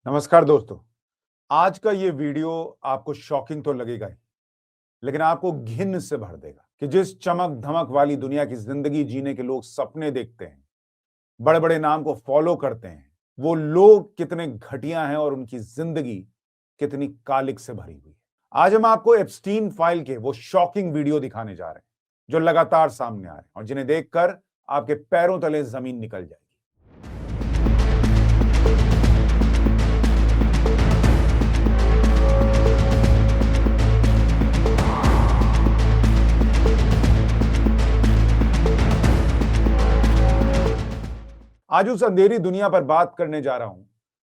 नमस्कार दोस्तों। आज का ये वीडियो आपको शॉकिंग तो लगेगा ही, लेकिन आपको घिन से भर देगा कि जिस चमक धमक वाली दुनिया की जिंदगी जीने के लोग सपने देखते हैं, बड़े बड़े नाम को फॉलो करते हैं, वो लोग कितने घटिया हैं और उनकी जिंदगी कितनी कालिक से भरी हुई है। आज हम आपको एप्स्टीन फाइल के वो शॉकिंग वीडियो दिखाने जा रहे हैं जो लगातार सामने आ रहे हैं और जिन्हें देखकर आपके पैरों तले जमीन निकल जाएगी। आज उस अंधेरी दुनिया पर बात करने जा रहा हूं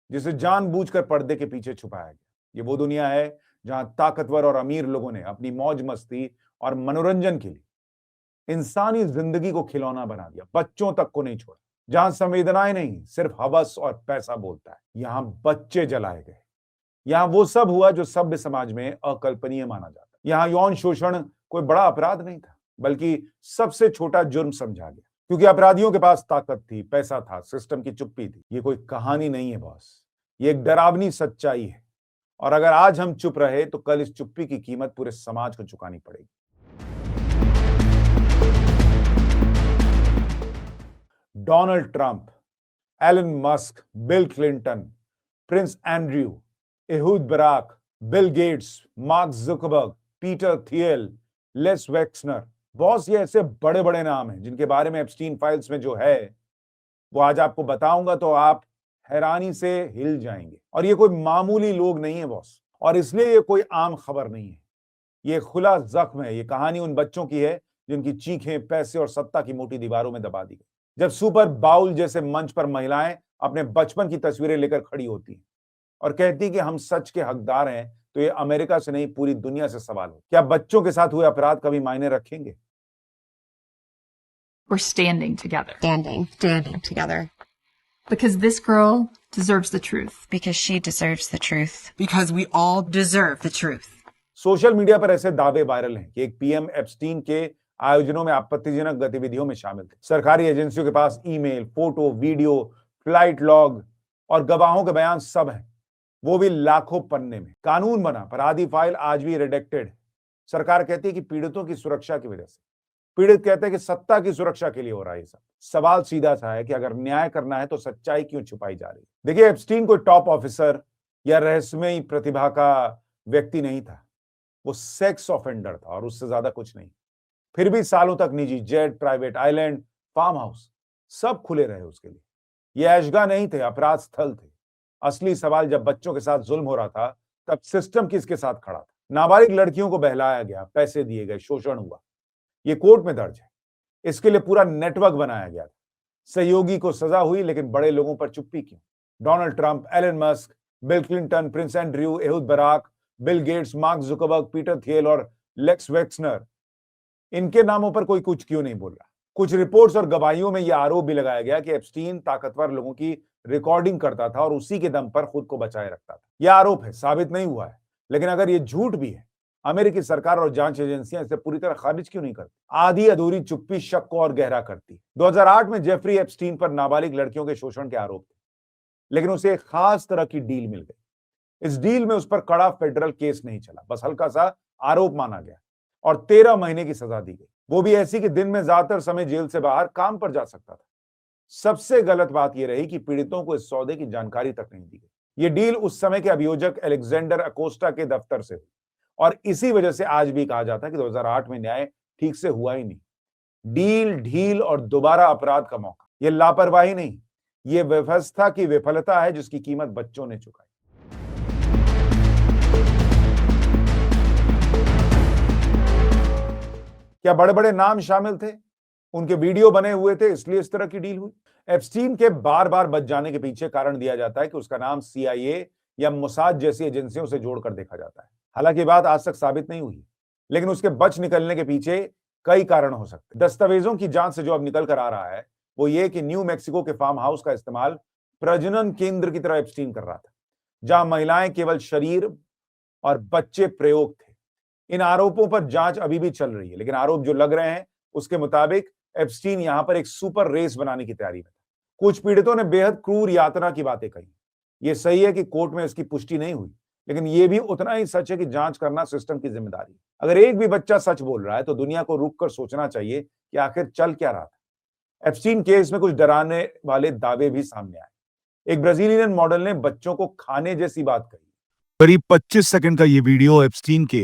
जिसे जानबूझकर पर्दे के पीछे छुपाया गया। ये वो दुनिया है जहां ताकतवर और अमीर लोगों ने अपनी मौज मस्ती और मनोरंजन के लिए इंसानी जिंदगी को खिलौना बना दिया, बच्चों तक को नहीं छोड़ा। जहां संवेदनाएं नहीं, सिर्फ हवस और पैसा बोलता है। यहां बच्चे जलाए गए। यहां वो सब हुआ जो सभ्य समाज में अकल्पनीय माना जाता। यहां यौन शोषण कोई बड़ा अपराध नहीं था, बल्कि सबसे छोटा जुर्म समझा गया, क्योंकि अपराधियों के पास ताकत थी, पैसा था, सिस्टम की चुप्पी थी। ये कोई कहानी नहीं है बॉस, ये एक डरावनी सच्चाई है। और अगर आज हम चुप रहे तो कल इस चुप्पी की कीमत पूरे समाज को चुकानी पड़ेगी। Donald Trump, Elon Musk, Bill Clinton, Prince Andrew, Ehud Barak, Bill Gates, Mark Zuckerberg, Peter Thiel, Les Wexner. Boss, ये ऐसे बड़े बड़े नाम हैं जिनके बारे में एप्स्टीन फाइल्स में जो है वो आज आपको बताऊंगा तो आप हैरानी से हिल जाएंगे। और ये कोई मामूली लोग नहीं है बॉस, और इसलिए ये कोई आम खबर नहीं है। ये खुला जख्म है। ये कहानी उन बच्चों की है जिनकी चीखें पैसे और सत्ता की मोटी दीवारों में दबा दी गई। जब सुपर बाउल जैसे मंच पर महिलाएं अपने बचपन की तस्वीरें लेकर खड़ी होती हैं और कहती कि हम सच के हकदार हैं, तो ये अमेरिका से नहीं पूरी दुनिया से सवाल है, क्या बच्चों के साथ हुए अपराध कभी मायने रखेंगे? We're standing together. Standing together. Because this girl deserves the truth. Because she deserves the truth. Because we all deserve the truth. Social media पर ऐसे दावे वायरल हैं कि एक पीएम एप्स्टीन के आयोजनों में आपत्तिजनक गतिविधियों में शामिल थे। सरकारी एजेंसियों के पास email, photo, video, flight log और गवाहों के बयान सब हैं, वो भी लाखों पन्ने में। कानून बना पर आधी फाइल आज भी रिडेक्टेड है। सरकार कहती है कि पीड़ितों की सुरक्षा की वजह से, पीड़ित कहते हैं कि सत्ता की सुरक्षा के लिए हो रहा है। सब सवाल सीधा सा है कि अगर न्याय करना है तो सच्चाई क्यों छुपाई जा रही है? देखिए, एप्स्टीन कोई टॉप ऑफिसर या रहस्यमयी प्रतिभा का व्यक्ति नहीं था। वो सेक्स ऑफेंडर था और उससे ज्यादा कुछ नहीं। फिर भी सालों तक निजी jet, private island, farm house सब खुले रहे उसके लिए। ये ऐशगा नहीं थे, अपराध स्थल थे। असली सवाल जब बच्चों के साथ जुल्म हो रहा था तब सिस्टम किसके साथ खड़ा था? नाबालिग लड़कियों को बहलाया गया, पैसे दिए गए, शोषण हुआ। ये कोर्ट में दर्ज है। इसके लिए पूरा नेटवर्क बनाया गया था। सहयोगी को सजा हुई, लेकिन बड़े लोगों पर चुप्पी क्यों? Donald Trump, Elon Musk, Bill Clinton, Prince Andrew, Ehud Barak, Bill Gates, Mark Zuckerberg, Peter Thiel और लेक्स वेक्सनर, इनके नामों पर कोई कुछ क्यों नहीं बोल रहा? कुछ रिपोर्ट्स और गवाहियों में यह आरोप भी लगाया गया कि एप्स्टीन ताकतवर लोगों की रिकॉर्डिंग करता था और उसी के दम पर खुद को बचाए रखता था। यह आरोप है, साबित नहीं हुआ है, लेकिन अगर यह झूठ भी है, अमेरिकी सरकार और जांच एजेंसियां इसे पूरी तरह खारिज क्यों नहीं करती? आधी अधूरी चुप्पी शक को और गहरा करती। 2008 में जेफरी एप्स्टीन पर नाबालिग लड़कियों के शोषण के आरोप थे, लेकिन उसे एक खास तरह की डील मिल गई। इस डील में उस पर कड़ा फेडरल केस नहीं चला, बस हल्का सा आरोप माना गया और 13 महीने की सजा दी गई, वो भी ऐसी कि दिन में ज्यादातर समय जेल से बाहर काम पर जा सकता था। सबसे गलत बात यह रही कि पीड़ितों को इस सौदे की जानकारी तक नहीं दी गई। ये डील उस समय के अभियोजक अलेक्जेंडर अकोस्टा के दफ्तर से हुई और इसी वजह से आज भी कहा जाता है कि 2008 में न्याय ठीक से हुआ ही नहीं। डील, ढील और दोबारा अपराध का मौका, ये लापरवाही नहीं, ये व्यवस्था की विफलता है जिसकी कीमत बच्चों ने चुकाई। क्या बड़े बड़े नाम शामिल थे? उनके वीडियो बने हुए थे, इसलिए इस तरह की डील हुई? एप्स्टीन के बार बार बच जाने के पीछे कारण दिया जाता है कि उसका नाम सीआईए या मोसाद जैसी एजेंसियों से जोड़कर देखा जाता है। हालांकि बात आज तक साबित नहीं हुई, लेकिन उसके बच निकलने के पीछे कई कारण हो सकते हैं। दस्तावेजों की जांच से जो अब निकल कर आ रहा है वो ये कि न्यू मैक्सिको के फार्म हाउस का इस्तेमाल प्रजनन केंद्र की तरह एप्स्टीन कर रहा था, जहां महिलाएं केवल शरीर और बच्चे प्रयोग थे। इन आरोपों पर जांच अभी भी चल रही है, लेकिन आरोप जो लग रहे हैं उसके मुताबिक एप्स्टीन यहां पर एक सुपर रेस बनाने की तैयारी में था। कुछ पीड़ितों ने बेहद क्रूर यातना की बातें कही, ये सही है कि कोर्ट में इसकी पुष्टि नहीं हुई, लेकिन ये भी उतना ही सच है कि जांच करना सिस्टम की जिम्मेदारी है। अगर एक भी बच्चा सच बोल रहा है तो दुनिया को रुक कर सोचना चाहिए कि आखिर चल क्या रहा था। एप्स्टीन केस में कुछ डराने वाले दावे भी सामने आए। एक ब्राजीलियन मॉडल ने बच्चों को खाने जैसी बात कही। करीब 25 सेकंड का ये वीडियो एप्स्टीन के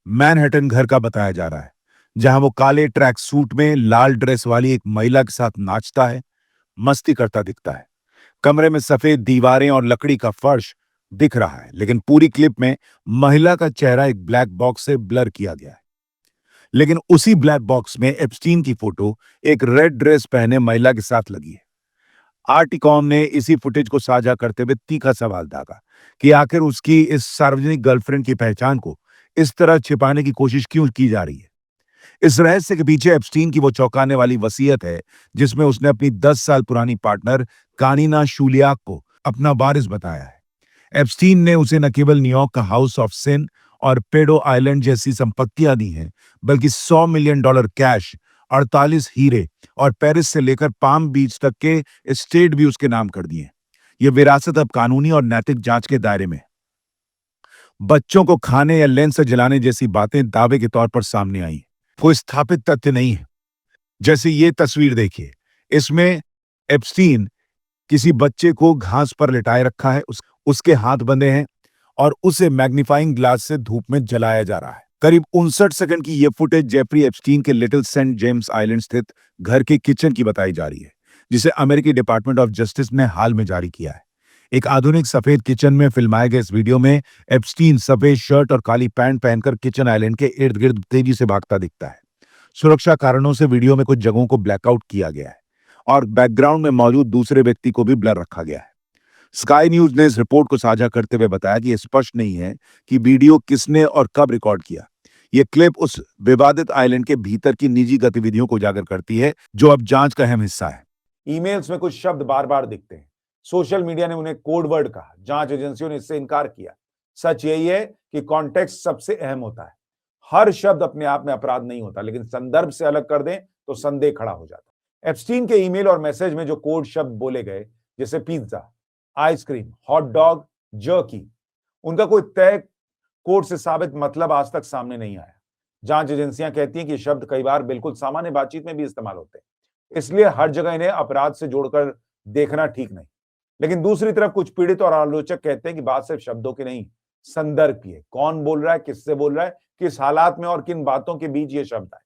मैनहट्टन घर का बताया जा रहा है, जहां वो काले ट्रैक सूट में लाल ड्रेस वाली एक महिला के साथ नाचता है, मस्ती करता दिखता है। कमरे में सफेद दीवारें और लकड़ी का फर्श दिख रहा है, लेकिन पूरी क्लिप में महिला का चेहरा एक ब्लैक बॉक्स से ब्लर किया गया है। लेकिन उसी ब्लैक बॉक्स में एप्स्टीन की फोटो एक रेड ड्रेस पहने महिला के साथ लगी है। आर्टिकॉम ने इसी फुटेज को साझा करते हुए तीखा सवाल दागा कि आखिर उसकी इस सार्वजनिक गर्लफ्रेंड की पहचान को इस तरह छिपाने की कोशिश क्यों की जा रही है। इस रहस्य के पीछे एप्स्टीन की वो चौंकाने वाली वसीयत है, जिसमें उसने अपनी 10 साल पुरानी पार्टनर कानिना शूलियाक को अपना वारिस बताया है। एप्स्टीन ने उसे न केवल न्यूयॉर्क का हाउस ऑफ सिन और पेडो आइलैंड जैसी संपत्तियां दी हैं, बल्कि $100 मिलियन कैश, 48 हीरे और पेरिस से लेकर पाम बीच तक के स्टेट भी उसके नाम कर दिए। ये विरासत अब कानूनी और नैतिक जांच के दायरे में है। बच्चों को खाने या लेंस से जलाने जैसी बातें दावे के तौर पर सामने आई, कोई स्थापित तथ्य नहीं है। जैसे ये तस्वीर देखिए, इसमें एप्स्टीन किसी बच्चे को घास पर लिटाए रखा है, उसके हाथ बंधे हैं और उसे मैग्नीफाइंग ग्लास से धूप में जलाया जा रहा है। करीब 59 सेकंड की यह फुटेज जेफरी एप्स्टीन के लिटिल सेंट जेम्स आइलैंड स्थित घर के किचन की बताई जा रही है, जिसे अमेरिकी डिपार्टमेंट ऑफ जस्टिस ने हाल में जारी किया है। एक आधुनिक सफेद किचन में फिल्माए गए इस वीडियो में एप्स्टीन सफेद शर्ट और काली पैंट पहनकर किचन आइलैंड के इर्द गिर्द तेजी से भागता दिखता है। सुरक्षा कारणों से वीडियो में कुछ जगहों को ब्लैकआउट किया गया है और बैकग्राउंड में मौजूद दूसरे व्यक्ति को भी ब्लर रखा गया है। स्काई न्यूज ने इस रिपोर्ट को साझा करते हुए बताया कि यह स्पष्ट नहीं है कि वीडियो किसने और कब रिकॉर्ड किया। यह क्लिप उस विवादित आइलैंड के भीतर की निजी गतिविधियों को उजागर करती है, जो अब जांच का अहम हिस्सा है। ईमेल्स में कुछ शब्द बार बार दिखते हैं। सोशल मीडिया ने उन्हें कोड वर्ड कहा, जांच एजेंसियों ने इससे इनकार किया। सच यही है कि कॉन्टेक्स्ट सबसे अहम होता है। हर शब्द अपने आप में अपराध नहीं होता, लेकिन संदर्भ से अलग कर दें तो संदेह खड़ा हो जाता है। एप्स्टीन के ईमेल और मैसेज में जो कोड शब्द बोले गए, जैसे pizza, ice cream, hot dog, jerky, उनका कोई तय कोड से साबित मतलब आज तक सामने नहीं आया। जांच एजेंसियां कहती हैं कि शब्द कई बार बिल्कुल सामान्य बातचीत में भी इस्तेमाल होते हैं, इसलिए हर जगह इन्हें अपराध से जोड़कर देखना ठीक नहीं। लेकिन दूसरी तरफ कुछ पीड़ित और आलोचक कहते हैं कि बात सिर्फ शब्दों की नहीं, संदर्भ की है। कौन बोल रहा है, किससे बोल रहा है, किस हालात में और किन बातों के बीच ये शब्द आए,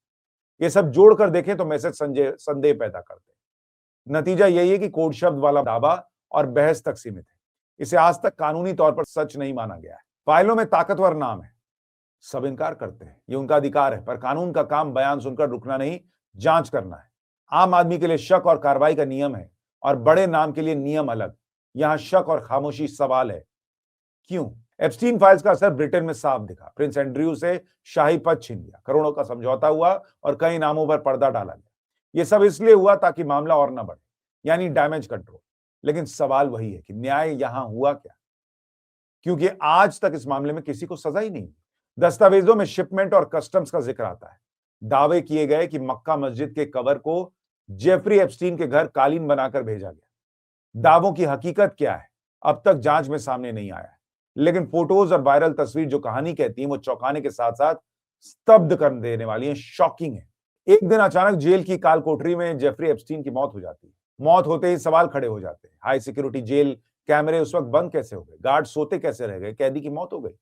ये सब जोड़कर देखें तो मैसेज संदेह पैदा करते हैं। नतीजा यही है कि कोड शब्द वाला दावा और बहस तक सीमित है। इसे आज तक कानूनी तौर पर सच नहीं माना गया है। फाइलों में ताकतवर नाम है, सब इनकार करते हैं, ये उनका अधिकार है, पर कानून का काम बयान सुनकर रुकना नहीं, जांच करना है। आम आदमी के लिए शक और कार्रवाई का नियम है और बड़े नाम के लिए नियम अलग। यहां शक और खामोशी सवाल है। क्यों? एप्स्टीन फाइल्स का असर ब्रिटेन में साफ दिखा। प्रिंस एंड्रयू से शाही पद छीन लिया, करोड़ों का समझौता हुआ और कई नामों पर पर्दा डाला गया। यह सब इसलिए हुआ ताकि मामला और न बढ़े, यानी डैमेज कंट्रोल। लेकिन सवाल वही है कि न्याय यहां हुआ क्या? क्योंकि आज तक इस मामले में किसी को सजा ही नहीं। दस्तावेजों में शिपमेंट और कस्टम्स का जिक्र आता है। दावे किए गए कि मक्का मस्जिद के कवर को जेफरी एप्स्टीन के घर कालीन बनाकर भेजा गया। दावों की हकीकत क्या है, अब तक जांच में सामने नहीं आया है। लेकिन फोटोज और वायरल तस्वीर जो कहानी कहती है, वो चौंकाने के साथ साथ स्तब्ध कर देने वाली है, शॉकिंग है। एक दिन अचानक जेल की काल कोठरी में जेफरी एप्स्टीन की मौत हो जाती है। मौत होते ही सवाल खड़े हो जाते हैं। हाई सिक्योरिटी जेल कैमरे उस वक्त बंद कैसे हो गए? गार्ड सोते कैसे रह गए? कैदी की मौत हो गई।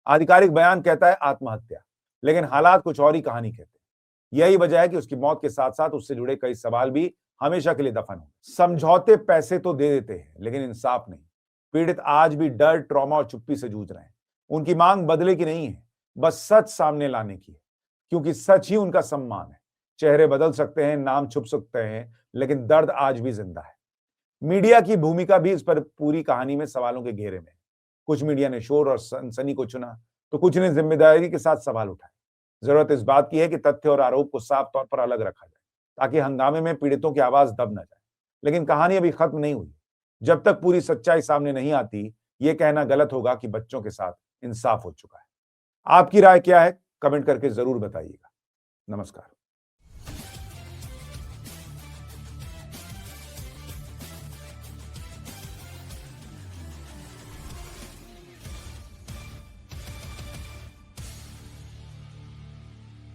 आधिकारिक बयान कहता है आत्महत्या, लेकिन हालात कुछ और ही कहानी कहते हैं। यही वजह है कि उसकी मौत के साथ साथ उससे जुड़े कई सवाल भी हमेशा के लिए दफन हो। समझौते पैसे तो दे देते हैं, लेकिन इंसाफ नहीं। पीड़ित आज भी डर, ट्रॉमा और चुप्पी से जूझ रहे हैं। उनकी मांग बदले की नहीं है, बस सच सामने लाने की है, क्योंकि सच ही उनका सम्मान है। चेहरे बदल सकते हैं, नाम छुप सकते हैं, लेकिन दर्द आज भी जिंदा है। मीडिया की भूमिका भी इस पर पूरी कहानी में सवालों के घेरे में है। कुछ मीडिया ने शोर और सनसनी को चुना, तो कुछ ने जिम्मेदारी के साथ सवाल उठाए। जरूरत इस बात की है कि तथ्य और आरोप को साफ तौर पर अलग रखा जाए, ताकि हंगामे में पीड़ितों की आवाज दब न जाए। लेकिन कहानी अभी खत्म नहीं हुई। जब तक पूरी सच्चाई सामने नहीं आती, ये कहना गलत होगा कि बच्चों के साथ इंसाफ हो चुका है। आपकी राय क्या है? कमेंट करके जरूर बताइएगा। नमस्कार।